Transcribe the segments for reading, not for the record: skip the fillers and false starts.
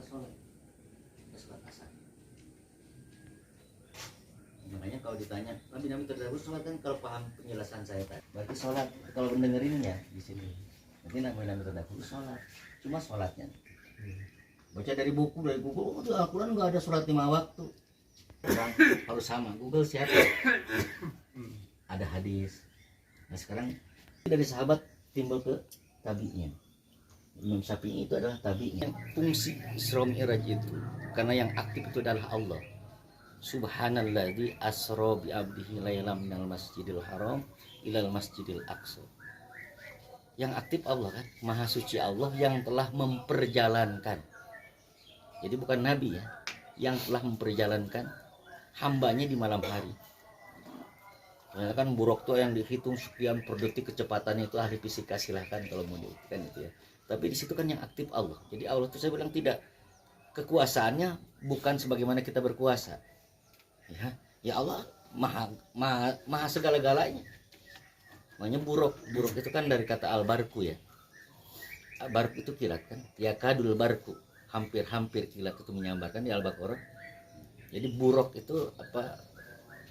sholat, nggak sholat asar. Makanya kalau ditanya Nabi terdahulu sholat, kan kalau paham penjelasan saya tadi berarti sholat. Kalau mendengarin ya di sini nanti Nabi terdahulu sholat, cuma sholatnya baca dari buku itu Al-Quran nggak ada sholat 5 waktu. Orang harus sama, Google siapa? Ada hadis. Nah sekarang dari sahabat timbul ke tabi'nya. Imam Syafi'i itu adalah tabi'nya. Fungsi Isra Mi'raj itu karena yang aktif itu adalah Allah. Subhanalladzi asra bi 'abdihi lailam minal masjidil haram ilal masjidil aqsa. Yang aktif Allah kan, Maha Suci Allah yang telah memperjalankan. Jadi bukan Nabi ya, yang telah memperjalankan hambanya di malam hari. Karena kan buruk tuh yang dihitung sekian per detik kecepatannya, itu ahli fisika silahkan kalau mau dihitung itu ya. Tapi di situ kan yang aktif Allah. Jadi Allah tuh saya bilang tidak, kekuasaannya bukan sebagaimana kita berkuasa. Ya Allah maha segala-galanya. Makanya buruk itu kan dari kata al-barku ya. Barku itu kilat kan, ya kadul barku, hampir kilat itu menyambarkan di Al-Baqarah. Jadi buruk itu apa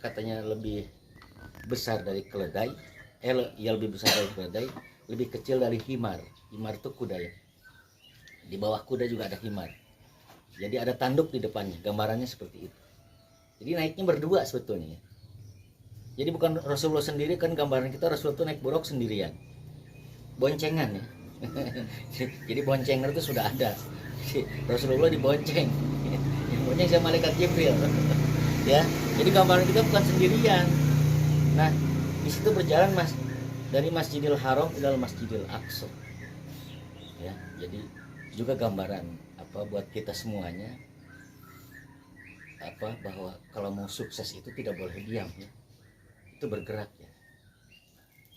katanya lebih besar dari keledai, ya lebih besar dari keledai, lebih kecil dari himar. Himar itu kuda ya. Di bawah kuda juga ada himar. Jadi ada tanduk di depannya, gambarannya seperti itu. Jadi naiknya berdua sebetulnya. Jadi bukan Rasulullah sendiri, kan gambaran kita Rasulullah itu naik buruk sendirian. Boncengan ya. Jadi boncengan itu sudah ada. Rasulullah dibonceng. Yang bonceng sama malaikat Jibril. Ya. Jadi gambaran kita bukan sendirian. Nah, di situ berjalan dari Masjidil Haram ke Masjidil Aqsa. Ya, jadi juga gambaran apa buat kita semuanya, apa bahwa kalau mau sukses itu tidak boleh diam ya. Itu bergerak ya.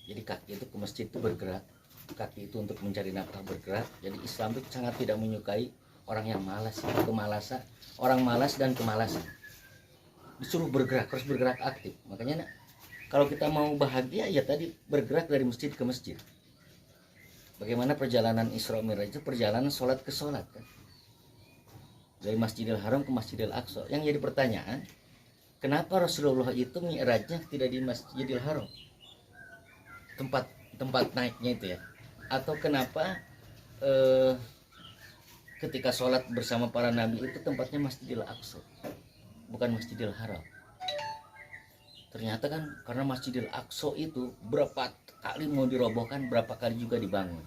Jadi kaki itu ke masjid itu bergerak, kaki itu untuk mencari nafkah bergerak. Jadi Islam itu sangat tidak menyukai orang yang malas, kemalasan, orang malas dan kemalasan. Disuruh bergerak, harus bergerak aktif. Makanya kalau kita mau bahagia ya tadi bergerak dari masjid ke masjid. Bagaimana perjalanan Isra Mi'raj itu perjalanan sholat ke sholat kan. Dari Masjidil Haram ke Masjidil Aqsa. Yang jadi pertanyaan, kenapa Rasulullah itu mi'rajnya tidak di Masjidil Haram? Tempat naiknya itu ya. Atau kenapa ketika sholat bersama para nabi itu tempatnya Masjidil Aqsa, bukan Masjidil Haram? Ternyata kan karena Masjidil Aqsa itu berapa kali mau dirobohkan, berapa kali juga dibangun.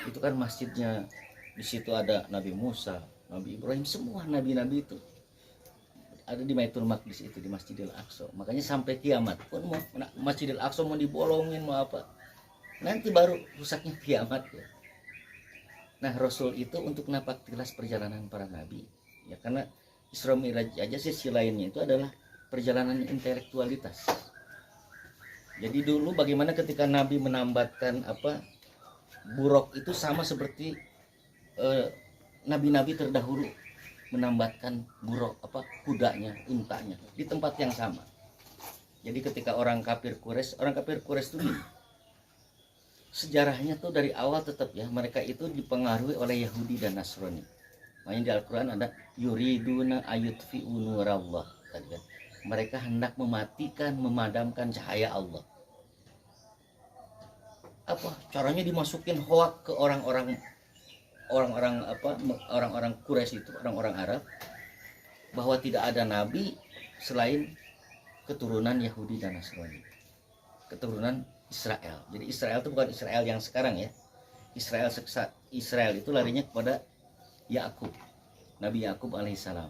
Itu kan masjidnya, di situ ada Nabi Musa, Nabi Ibrahim, semua nabi-nabi itu ada di Baitul Maqdis itu, di Masjidil Aqsa. Makanya sampai kiamat pun mau Masjidil Aqsa mau dibolongin mau apa, nanti baru rusaknya kiamat ya. Nah Rasul itu untuk napak tilas perjalanan para nabi ya, karena Isra Mi'raj aja sisi lainnya itu adalah perjalanan intelektualitas. Jadi dulu bagaimana ketika Nabi menambatkan apa buruk itu sama seperti nabi-nabi terdahulu menambatkan buruk apa kudanya, untanya di tempat yang sama. Jadi ketika orang kafir Quraisy itu sejarahnya tuh dari awal tetap ya, mereka itu dipengaruhi oleh Yahudi dan Nasrani. Makanya di Al-Quran ada yuriduna ayutfi'u nurallah tadi kan. Mereka hendak mematikan, memadamkan cahaya Allah. Apa caranya? Dimasukin hoak ke orang-orang Quraisy itu, orang-orang Arab, bahwa tidak ada nabi selain keturunan Yahudi dan Nasrani, keturunan Israel. Jadi Israel itu bukan Israel yang sekarang ya. Israel itu larinya kepada Yakub, Nabi Yakub alaihissalam.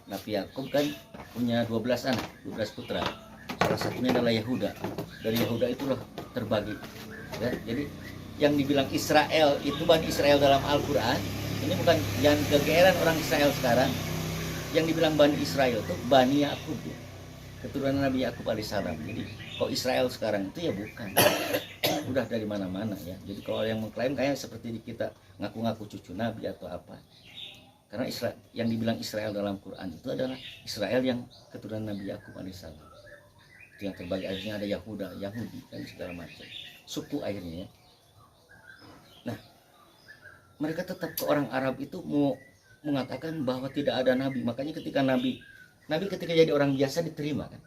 Nabi Yakub kan punya 12 anak, 12 putra. Salah satunya adalah Yahuda. Dari Yahuda itulah terbagi. Ya, jadi yang dibilang Israel itu Bani Israel dalam Al-Quran, ini bukan, jangan kegeeran orang Israel sekarang. Yang dibilang Bani Israel itu Bani Yakub ya, keturunan Nabi Yakub alaihissalam. Jadi kalau Israel sekarang itu ya bukan, udah dari mana-mana ya. Jadi kalau yang mengklaim kayak seperti di kita ngaku-ngaku cucu Nabi atau apa. Karena Israel, yang dibilang Israel dalam Quran itu adalah Israel yang keturunan Nabi Yakub alaihissalam. Itu yang terbagi, akhirnya ada Yahuda, Yahudi dan segala macam suku akhirnya ya. Nah mereka tetap ke orang Arab itu mau mengatakan bahwa tidak ada nabi. Makanya ketika nabi ketika jadi orang biasa diterima kan.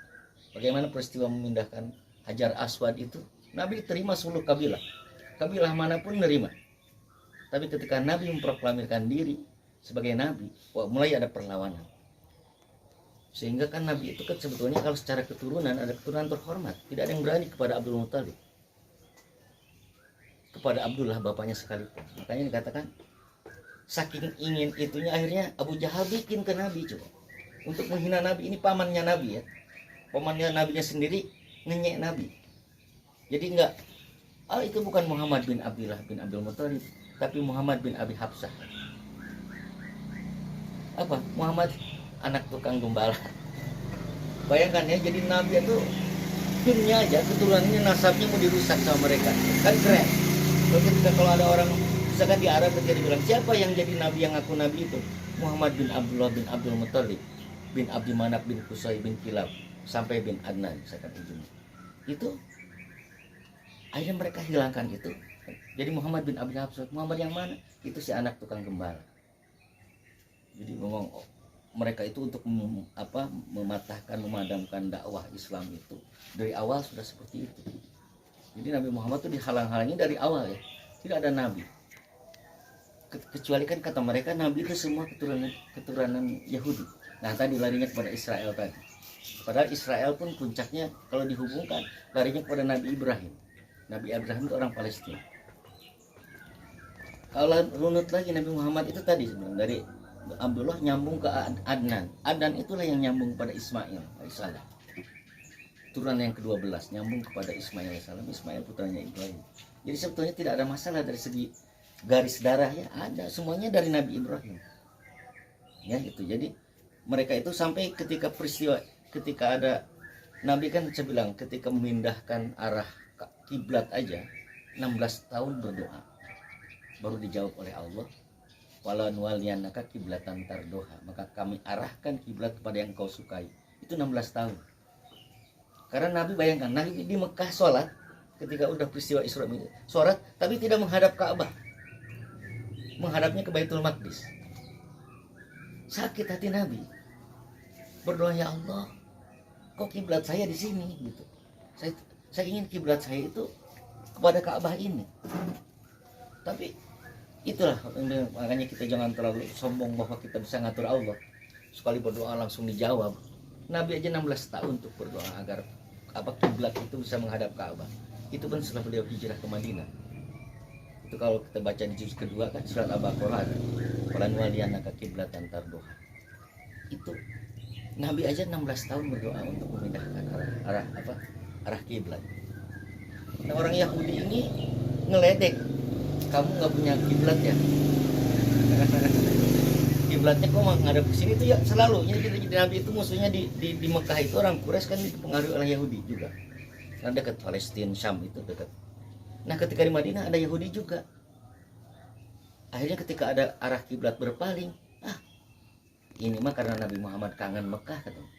Bagaimana peristiwa memindahkan Hajar Aswad itu, nabi diterima seluruh kabilah. Kabilah manapun nerima. Tapi ketika nabi memproklamirkan diri sebagai nabi, mulai ada perlawanan. Sehingga kan nabi itu kan sebetulnya kalau secara keturunan ada keturunan terhormat. Tidak ada yang berani kepada Abdul Muthalib, kepada Abdullah bapaknya sekalipun. Makanya dikatakan saking ingin itunya akhirnya Abu Jahal bikin ke Nabi coba untuk menghina Nabi. Ini pamannya Nabi ya, pamannya Nabinya sendiri ngenyek Nabi. Jadi enggak, itu bukan Muhammad bin Abdullah bin Abdul Muthalib, tapi Muhammad bin Abi Hafsah. Apa? Muhammad anak tukang gembala. Bayangkan ya, jadi Nabi itu pinnya aja keturunannya, nasabnya mau dirusak sama mereka, kan keren. Kalau ada orang misalkan di Arab ketika dibilang siapa yang jadi nabi yang ngaku nabi itu, Muhammad bin Abdullah bin Abdul Muthalib bin Abdi Manaf bin Qusay bin Kilab sampai bin Adnan misalkan ujungnya, itu akhirnya mereka hilangkan itu. Jadi Muhammad bin Abi Hafsah, Muhammad yang mana? Itu si anak tukang gembala. Jadi ngomong mereka itu untuk mematahkan, memadamkan dakwah Islam itu dari awal sudah seperti itu. Jadi Nabi Muhammad itu dihalang-halangi dari awal ya. Tidak ada nabi. Kecuali kan kata mereka nabi itu semua keturunan Yahudi. Nah tadi larinya kepada Israel tadi. Padahal Israel pun puncaknya kalau dihubungkan larinya kepada Nabi Ibrahim. Nabi Ibrahim itu orang Palestina. Kalau runut lagi Nabi Muhammad itu tadi sebenarnya dari Abdullah nyambung ke Adnan. Adnan itulah yang nyambung pada Ismail alaihissalam. Turunan yang ke-12 nyambung kepada Ismail alaihissalam. Ismail putranya Ibrahim. Jadi sebetulnya tidak ada masalah dari segi garis darah ya, ada semuanya dari Nabi Ibrahim. Ya gitu. Jadi mereka itu sampai ketika peristiwa ketika ada Nabi kan saya bilang ketika memindahkan arah kiblat aja 16 tahun berdoa. Baru dijawab oleh Allah. Wala nuwaliyannaka kiblatan tardoha, maka kami arahkan kiblat kepada yang kau sukai. Itu 16 tahun. Karena Nabi bayangkan, Nabi di Mekah sholat ketika udah peristiwa Isra Mi'raj, sholat tapi tidak menghadap Ka'bah, menghadapnya ke Baitul Maqdis. Sakit hati Nabi, berdoa, ya Allah, kok kiblat saya di sini gitu. Saya ingin kiblat saya itu kepada Ka'bah ini. Tapi itulah makanya kita jangan terlalu sombong bahwa kita bisa ngatur Allah. Sekali berdoa langsung dijawab. Nabi aja 16 tahun untuk berdoa agar kiblat itu bisa menghadap Ka'bah. Itu pun setelah beliau hijrah ke Madinah. Itu kalau kita baca di juz kedua kan surat Al-Baqarah, "Walan waliyannaka kiblatan tardoha." Itu Nabi aja 16 tahun berdoa untuk memindahkan arah kiblat. Nah, orang Yahudi ini ngeledek, kamu nggak punya kiblat ya? Kiblatnya kok menghadap ke sini itu ya selalu. Jadi Nabi itu musuhnya di Mekah itu orang Quraisy kan dipengaruhi oleh Yahudi juga. Karena dekat Palestina, Syam itu dekat. Nah ketika di Madinah ada Yahudi juga. Akhirnya ketika ada arah kiblat berpaling, ini mah karena Nabi Muhammad kangen Mekah katanya.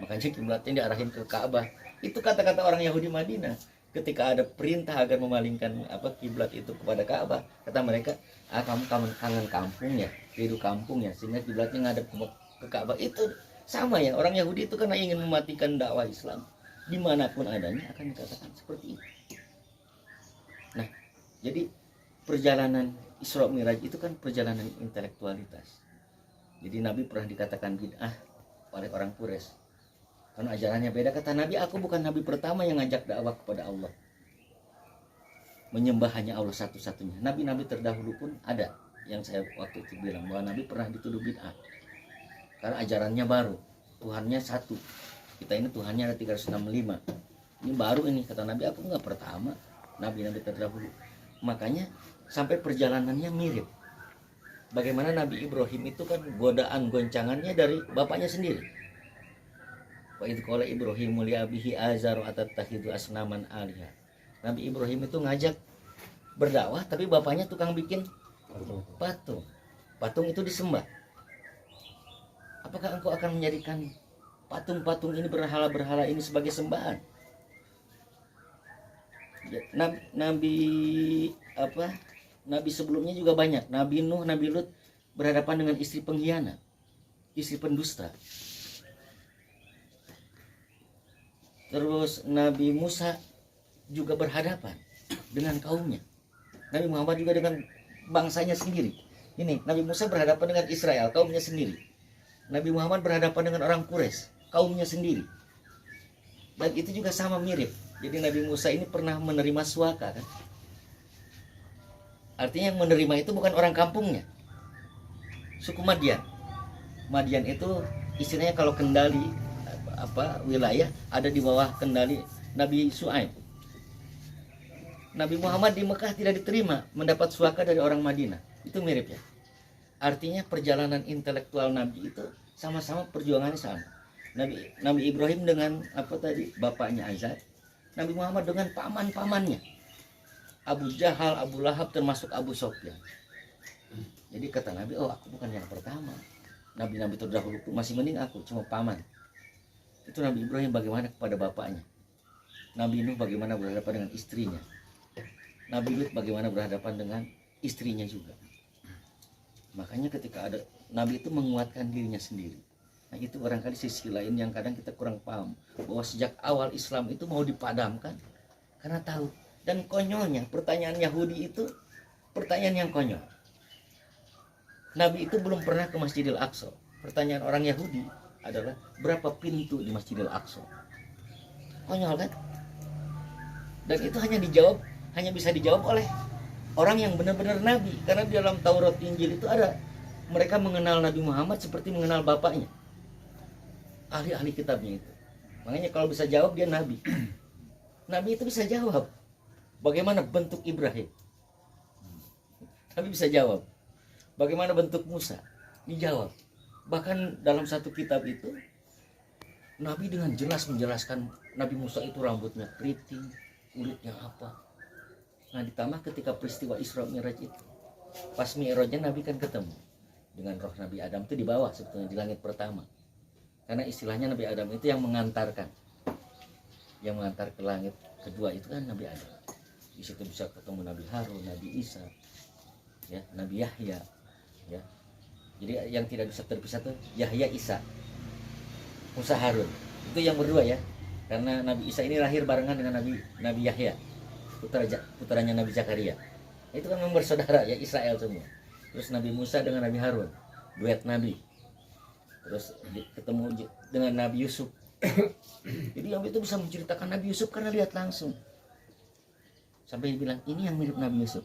Makanya kiblatnya diarahin ke Ka'bah. Itu kata-kata orang Yahudi Madinah. Ketika ada perintah agar memalingkan kiblat itu kepada Ka'bah, kata mereka, kamu kangen kampung ya, rindu kampung ya, sehingga kiblatnya ngadep ke Ka'bah. Itu sama ya, orang Yahudi itu karena ingin mematikan dakwah Islam dimanapun adanya akan dikatakan seperti itu. Nah, jadi perjalanan Isra Mi'raj itu kan perjalanan intelektualitas. Jadi Nabi pernah dikatakan bid'ah oleh orang Quraisy. Karena ajarannya beda. Kata Nabi, aku bukan Nabi pertama yang ngajak dakwah kepada Allah, menyembah hanya Allah satu-satunya. Nabi-nabi terdahulu pun ada yang saya waktu itu bilang bahwa Nabi pernah dituduh bid'ah karena ajarannya baru, Tuhannya satu. Kita ini Tuhannya ada 365. Ini baru ini, kata Nabi, aku nggak pertama. Nabi-nabi terdahulu. Makanya sampai perjalanannya mirip. Bagaimana Nabi Ibrahim itu kan godaan goncangannya dari bapaknya sendiri. Wa idh qala Ibrahimu li abihi azaru atattakhidhu asnaman aliha. Nabi Ibrahim itu ngajak berdakwah tapi bapaknya tukang bikin patung. Patung itu disembah. Apakah engkau akan menjadikan patung-patung ini, berhala-berhala ini sebagai sembahan? Nabi sebelumnya juga banyak. Nabi Nuh, Nabi Lut berhadapan dengan istri pengkhianat, istri pendusta. Terus Nabi Musa juga berhadapan dengan kaumnya. Nabi Muhammad juga dengan bangsanya sendiri. Ini Nabi Musa berhadapan dengan Israel, kaumnya sendiri. Nabi Muhammad berhadapan dengan orang Quraisy, kaumnya sendiri. Dan itu juga sama mirip. Jadi Nabi Musa ini pernah menerima suaka kan? Artinya yang menerima itu bukan orang kampungnya. Suku Madian. Madian itu istilahnya kalau kendali wilayah ada di bawah kendali Nabi Syuaib. Nabi Muhammad di Mekah tidak diterima, mendapat suaka dari orang Madinah. Itu mirip ya. Artinya perjalanan intelektual Nabi itu sama-sama perjuangannya sama. Nabi Ibrahim dengan bapaknya Azar. Nabi Muhammad dengan paman-pamannya. Abu Jahal, Abu Lahab, termasuk Abu Sofyan. Jadi kata Nabi, oh aku bukan yang pertama. Nabi-nabi terdahulu masih mending aku, cuma paman. Itu Nabi Ibrahim bagaimana kepada bapaknya. Nabi Nuh bagaimana berhadapan dengan istrinya. Nabi Lut bagaimana berhadapan dengan istrinya juga. Makanya ketika ada Nabi itu menguatkan dirinya sendiri. Nah itu barangkali sisi lain yang kadang kita kurang paham. Bahwa sejak awal Islam itu mau dipadamkan. Karena tahu. Dan konyolnya pertanyaan Yahudi itu pertanyaan yang konyol. Nabi itu belum pernah ke Masjidil Aqsa. Pertanyaan orang Yahudi adalah berapa pintu di Masjidil Aqsa? Konyol kan? Dan itu hanya bisa dijawab oleh orang yang benar-benar Nabi. Karena di dalam Taurat Injil itu ada mereka mengenal Nabi Muhammad seperti mengenal bapaknya. Ahli-ahli kitabnya itu. Makanya kalau bisa jawab dia Nabi. Nabi itu bisa jawab. Bagaimana bentuk Ibrahim? Nabi bisa jawab. Bagaimana bentuk Musa? Dijawab. Bahkan dalam satu kitab itu Nabi dengan jelas menjelaskan Nabi Musa itu rambutnya keriting, kulitnya apa. Nah ditambah ketika peristiwa Isra Mi'raj itu, pas Mi'rajnya Nabi kan ketemu dengan roh Nabi Adam itu di bawah sebetulnya di langit pertama. Karena istilahnya Nabi Adam itu yang mengantarkan, yang mengantar ke langit kedua itu kan Nabi Adam. Di situ bisa ketemu Nabi Harun, Nabi Isa, ya, Nabi Yahya. Ya. Jadi yang tidak bisa terpisah tuh Yahya, Isa, Musa, Harun. Itu yang berdua ya. Karena Nabi Isa ini lahir barengan dengan Nabi Yahya, putranya Nabi Zakaria. Itu kan memang bersaudara ya, Israel semua. Terus Nabi Musa dengan Nabi Harun, duet Nabi. Terus ketemu dengan Nabi Yusuf. Jadi yang itu bisa menceritakan Nabi Yusuf karena lihat langsung. Sampai dibilang ini yang mirip Nabi Yusuf.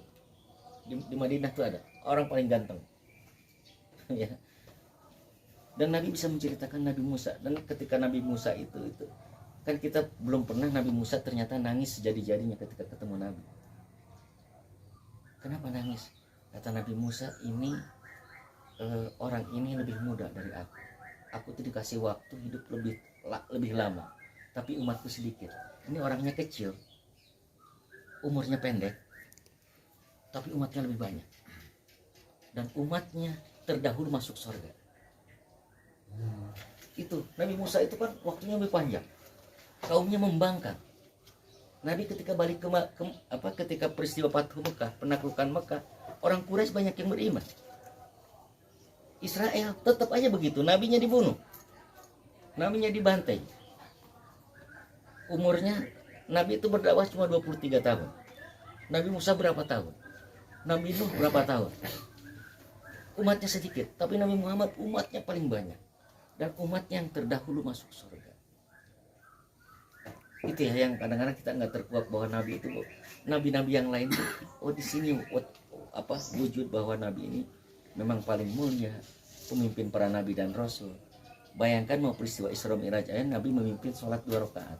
Di Madinah tuh ada orang paling ganteng. Ya. Dan Nabi bisa menceritakan Nabi Musa. Dan ketika Nabi Musa itu kan kita belum pernah Nabi Musa ternyata nangis sejadi-jadinya ketika ketemu Nabi. Kenapa nangis? Kata Nabi Musa, ini orang ini lebih muda dari aku. Aku tuh dikasih waktu hidup lebih lama, tapi umatku sedikit. Ini orangnya kecil, umurnya pendek, tapi umatnya lebih banyak. Dan umatnya terdahulu masuk surga. Itu Nabi Musa itu kan waktunya lebih panjang. Kaumnya membangkang. Nabi ketika balik ketika peristiwa Fathu Mekah, penaklukan Mekah, orang Quraisy banyak yang beriman. Israel tetap aja begitu, nabinya dibunuh. Nabinya dibantai. Umurnya Nabi itu berdakwah cuma 23 tahun. Nabi Musa berapa tahun? Nabi Nuh berapa tahun? Umatnya sedikit, tapi Nabi Muhammad umatnya paling banyak. Dan umatnya yang terdahulu masuk surga. Itu ya yang kadang-kadang kita nggak terkuak bahwa Nabi itu, Nabi-Nabi yang lain itu, oh di sini wujud bahwa Nabi ini memang paling mulia, pemimpin para Nabi dan Rasul. Bayangkan mau peristiwa Isra Mi'raj aja Nabi memimpin sholat 2 rakaat.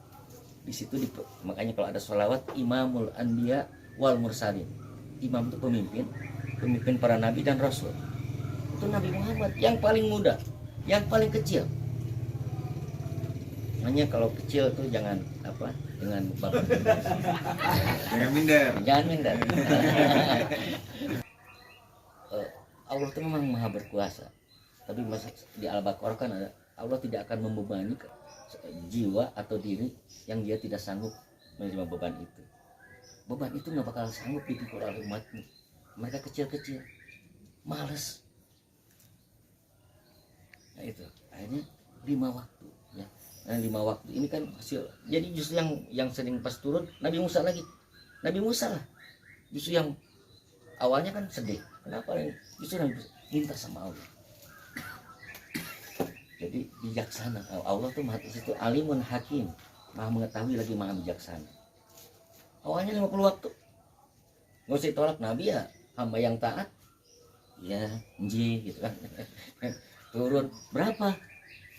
Di situ makanya kalau ada sholawat Imamul Anbiya wal Mursalin. Imam itu pemimpin para Nabi dan Rasul. Itu Nabi Muhammad yang paling muda, yang paling kecil. Makanya kalau kecil tuh jangan bapak. Jangan minder. Allah itu memang maha berkuasa. Tapi di Al-Baqarah kan ada Allah tidak akan membebani jiwa atau diri yang dia tidak sanggup menerima beban itu. Beban itu nggak bakal sanggup dipikul oleh umatmu. Mereka kecil-kecil, malas. itu akhirnya 5 waktu ya. Nah, 5 waktu ini kan hasil. Jadi justru yang sering pas turun Nabi Musa lagi. Nabi Musa lah justru yang awalnya kan sedih. Kenapa justru Nabi Musa minta sama Allah. Jadi bijaksana. Allah tuh maha itu alimun hakim, maha mengetahui lagi maha bijaksana. Awalnya 50 waktu nggak usah tolak Nabi ya, hamba yang taat ya gitu kan. Turun berapa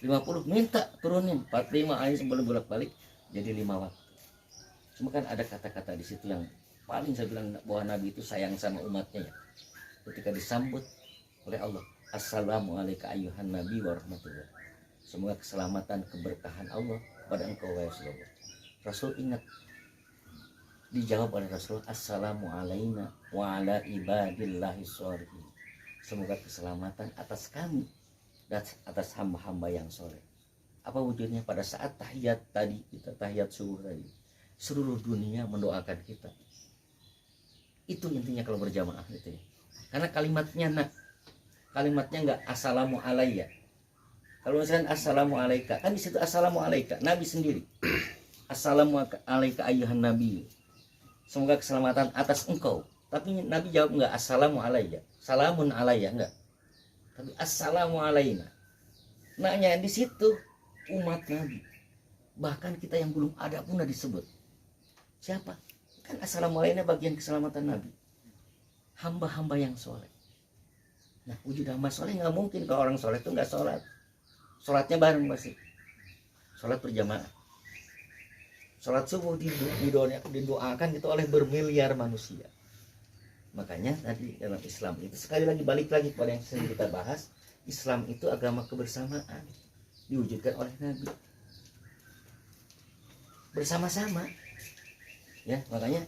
50 minta turunin 45 aja sebelum bolak-balik jadi 5 waktu. Cuma kan ada kata-kata di situ yang paling saya bilang bahwa Nabi itu sayang sama umatnya ya. Ketika disambut oleh Allah, assalamualaikum ayuhan nabi warahmatullah. Semoga keselamatan keberkahan Allah pada engkau wahai Rasulullah. Rasul ingat dijawab oleh Rasul, assalamualaikum wa ala ibadillahi sholihin. Semoga keselamatan atas kami dan atas hamba-hamba yang soleh. Apa wujudnya pada saat tahiyat tadi, kita tahiyat subuh tadi, seluruh dunia mendoakan kita. Itu intinya kalau berjamaah itu ya. Karena kalimatnya nggak assalamu alayya. Kalau misalkan assalamu alaika, kan di situ assalamu alaika, Nabi sendiri. Assalamu alaika ayyuhan nabi. Semoga keselamatan atas engkau. Tapi Nabi jawab enggak assalamu alayya, salamun alayya enggak. Tapi assalamu alayna. Nanya di situ umat Nabi. Bahkan kita yang belum ada pun disebut. Siapa? Kan assalamu alayna bagian keselamatan Nabi. Hamba-hamba yang soleh. Nah, wujud hamba soleh nggak mungkin kalau orang soleh itu nggak sholat. Sholatnya bareng masih. Sholat berjamaah. Sholat subuh didoakan itu oleh bermiliar manusia. Makanya tadi dalam Islam itu sekali lagi balik lagi pada yang sering kita bahas, Islam itu agama kebersamaan diwujudkan oleh Nabi bersama-sama ya. Makanya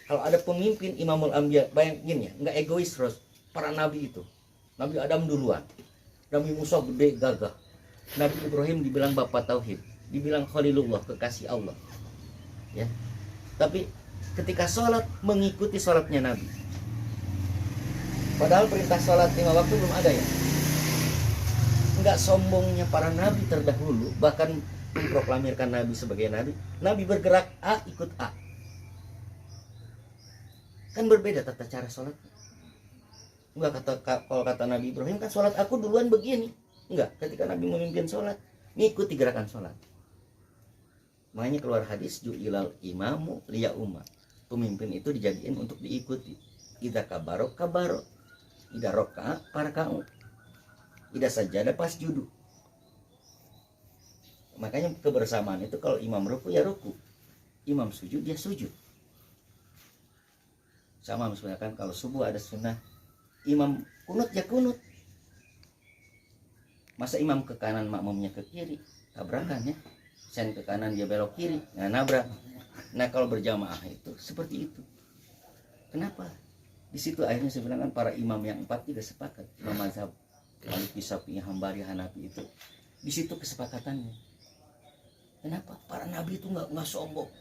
kalau ada pemimpin Imamul Anbiya, bayangin ya, nggak egois terus. Para nabi itu, Nabi Adam duluan, Nabi Musa gede gagah, Nabi Ibrahim dibilang bapak tauhid, dibilang Khalilullah, kekasih Allah ya. Tapi ketika sholat mengikuti sholatnya Nabi. Padahal perintah sholat 5 waktu belum ada ya. Enggak sombongnya para nabi terdahulu, bahkan memproklamirkan Nabi sebagai nabi. Nabi bergerak A ikut A. Kan berbeda tata cara sholatnya. Enggak kalau kata Nabi Ibrahim kan sholat aku duluan begini. Enggak, ketika Nabi memimpin sholat, mengikuti gerakan sholat. Makanya keluar hadis ju'ilal imamu liya umma. Pemimpin itu dijadiin untuk diikuti. Ida kabaro kabaro, ida roka parakau, ida sajada pas judu. Makanya kebersamaan itu kalau imam ruku ya ruku, imam sujud dia sujud. Sama misalkan kalau subuh ada sunnah, imam kunut ya kunut. Masa imam ke kanan makmumnya ke kiri, tabrakan ya. Sen ke kanan dia belok kiri, nabrak. Nah kalau berjamaah itu seperti itu. Kenapa? Di situ akhirnya saya bilang kan para imam yang 4 juga sepakat. Imam mazhab Maliki, Syafi'i, Hambali, Hanafi itu di situ kesepakatannya. Kenapa? Para nabi itu nggak sombong.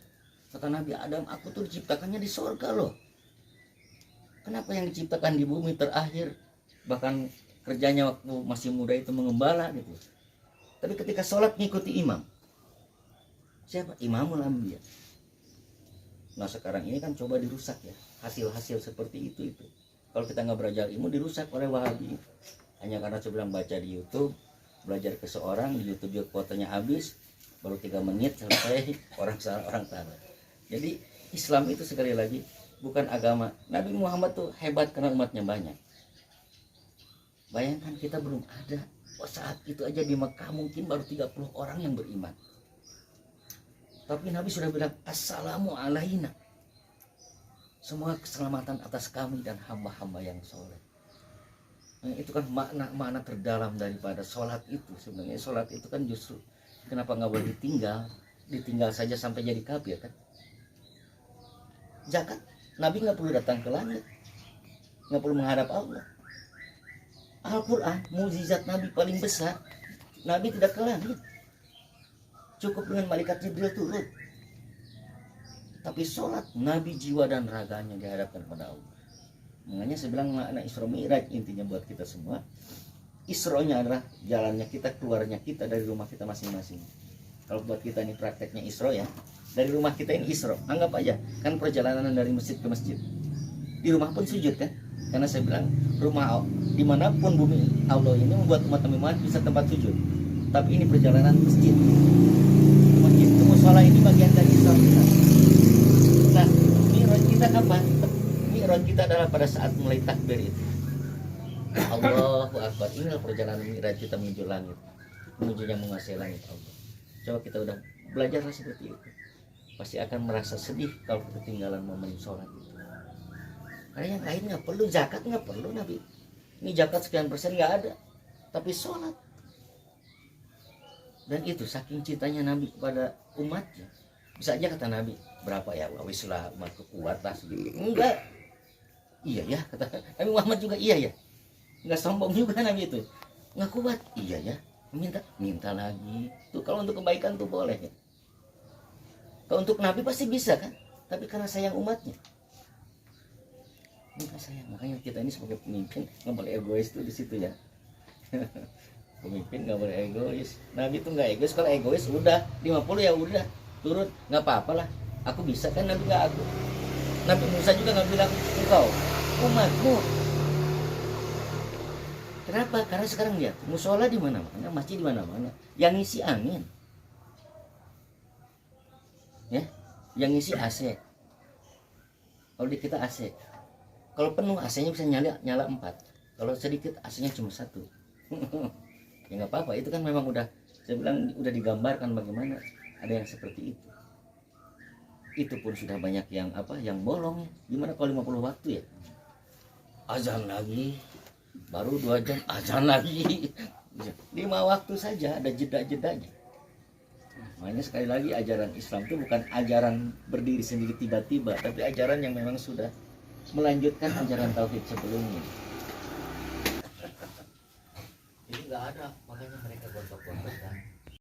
Kata Nabi Adam, aku tuh diciptakannya di sorga loh. Kenapa yang diciptakan di bumi terakhir, bahkan kerjanya waktu masih muda itu mengembala gitu. Tapi ketika sholat ngikuti imam. Siapa? Imamul Anbiya. Nah sekarang ini kan coba dirusak ya, hasil-hasil seperti itu. Kalau kita nggak belajar ilmu dirusak oleh Wahabi. Hanya karena saya bilang baca di YouTube, belajar ke seorang di YouTube juga fotonya habis, baru 3 menit selesai orang tahu. Jadi Islam itu sekali lagi bukan agama. Nabi Muhammad tuh hebat karena umatnya banyak. Bayangkan kita belum ada. Saat itu aja di Mekah mungkin baru 30 orang yang beriman. Tapi Nabi sudah bilang assalamu alaina. Semua keselamatan atas kami dan hamba-hamba yang soleh. Nah, itu kan makna terdalam daripada sholat itu. Sebenarnya sholat itu kan justru kenapa nggak boleh ditinggal saja sampai jadi kafir kan? Zakat Nabi nggak perlu datang ke langit, nggak perlu menghadap Allah. Al-Quran mukjizat Nabi paling besar, Nabi tidak ke langit, cukup dengan malaikat Jibril turun. Tapi sholat Nabi jiwa dan raganya dihadapkan kepada Allah. Makanya saya bilang makna Isra Mi'raj intinya buat kita semua. Isronya adalah jalannya kita, keluarnya kita dari rumah kita masing-masing. Kalau buat kita ini prakteknya Isro ya, dari rumah kita ini Isro. Anggap aja kan perjalanan dari masjid ke masjid. Di rumah pun sujud kan? Karena saya bilang rumah dimanapun bumi Allah ini membuat umat Nabi Muhammad bisa tempat sujud. Tapi ini perjalanan masjid. Masjid itu musola ini bagian dari Isra kita. Nah, mi'raj kita kapan? Mi'raj kita adalah pada saat mulai takbir itu. Allahu Akbar. Inilah perjalanan mi'raj kita menuju langit, menuju yang menguasai langit Allah. Coba kita udah belajarlah seperti itu, pasti akan merasa sedih kalau ketinggalan momen sholat itu. Karena yang lain nggak perlu, zakat nggak perlu Nabi. Ini zakat sekian persen nggak ada, tapi sholat. Dan itu saking cintanya Nabi kepada umatnya. Bisa aja kata Nabi, berapa ya, wis lah umatku kuat lah segitu. Enggak. Iya ya, kata Nabi Muhammad juga iya ya. Enggak sombong juga Nabi itu. Enggak kuat. Iya ya. Minta lagi. Tuh kalau untuk kebaikan tuh boleh ya. Kalau untuk Nabi pasti bisa kan? Tapi karena sayang umatnya. Minta sayang. Makanya kita ini sebagai pemimpin nggak boleh egois tuh di situ ya. Pemimpin nggak boleh egois. Nabi tuh nggak egois. Kalau egois udah 50 ya udah turut, nggak apa-apa lah. Aku bisa kan, Nabi nggak aku. Nabi Musa juga nggak bilang engkau umatmu. Kenapa? Karena sekarang lihat musola di mana-mana, masjid di mana-mana, yang ngisi angin, ya, yang ngisi AC. Kalau di kita AC, kalau penuh AC-nya bisa nyala 4. Kalau sedikit AC-nya cuma 1. Ya nggak apa-apa, itu kan memang udah, saya bilang udah digambarkan bagaimana ada yang seperti itu. Itu pun sudah banyak yang yang bolong. Gimana kalau 50 waktu ya? Azan lagi. Baru 2 jam azan lagi. 5 waktu saja, ada jeda-jedanya. Makanya sekali lagi ajaran Islam itu bukan ajaran berdiri sendiri tiba-tiba, tapi ajaran yang memang sudah melanjutkan ajaran tauhid sebelumnya. Ini nggak ada, makanya mereka gontok-gontokan.